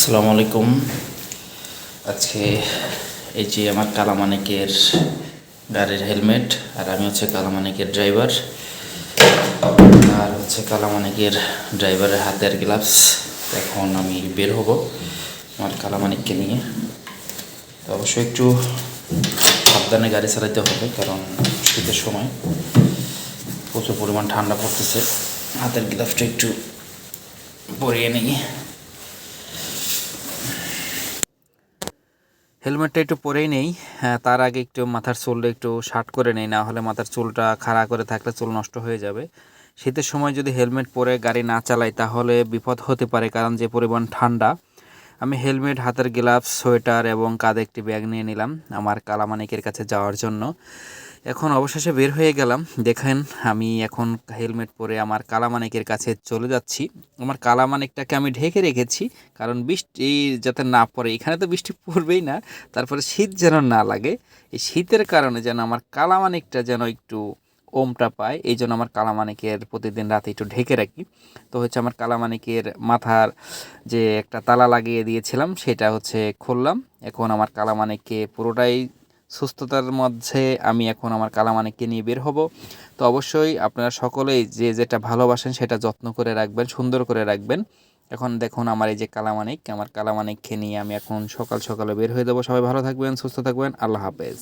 আসসালামু আলাইকুম। আজকে এই যে আমার কালামানিকের গাড়ির হেলমেট, আর আমি হচ্ছে কালামানিকের ড্রাইভার, আর হচ্ছে কালামানিকের ড্রাইভারের হাতের গ্লাভস। এখন আমি বের হব আমার কালামানিককে নিয়ে। তো অবশ্যই একটু সাবধানে গাড়ি চালাতে হবে, কারণ শীতের সময় প্রচুর পরিমাণ ঠান্ডা পড়তেছে। হাতের গ্লাভসটা একটু পরিয়ে নিই। হেলমেটটা একটু পরেই নেই, হ্যাঁ, তার আগে একটু মাথার চুলটা একটু শার্ট করে নেই, না হলে মাথার চুলটা খাড়া করে থাকলে চুল নষ্ট হয়ে যাবে। শীতের সময় যদি হেলমেট পরে গাড়ি না চালাই তাহলে বিপদ হতে পারে, কারণ যে পরিমাণ ঠান্ডা। আমি হেলমেট, হাতের গ্লাভস, সোয়েটার এবং কাঁধে একটি ব্যাগ নিয়ে নিলাম আমার কালামানিকের কাছে যাওয়ার জন্য। এখন অবশেষে বের হয়ে গেলাম। দেখেন, আমি এখন হেলমেট পরে আমার কালামানিকের কাছে চলে যাচ্ছি। আমার কালামানিকটাকে আমি ঢেকে রেখেছি, কারণ বৃষ্টি যাতে না পড়ে। এখানে তো বৃষ্টি পড়বেই না, তারপরে শীত যেন না লাগে। এই শীতের কারণে যেন আমার কালামানিকটা যেন একটু ওমটা পায়, এই জন্য আমার কালামানিকের প্রতিদিন রাতে একটু ঢেকে রাখি। তো হচ্ছে আমার কালামানিকের মাথার যে একটা তালা লাগিয়ে দিয়েছিলাম সেটা হচ্ছে খুললাম। এখন আমার কালামানিককে পুরোটাই সুস্থতার মধ্যে আমি এখন আমার কালামানিককে নিয়ে বের হব। তো অবশ্যই আপনারা সকলেই যে যেটা ভালোবাসেন সেটা যত্ন করে রাখবেন, সুন্দর করে রাখবেন। এখন দেখুন আমার এই যে কালামানিক, আমার কালামানিককে নিয়ে আমি এখন সকাল সকালে বের হয়ে দেবো। সবাই ভালো থাকবেন, সুস্থ থাকবেন, আল্লাহ হাফেজ।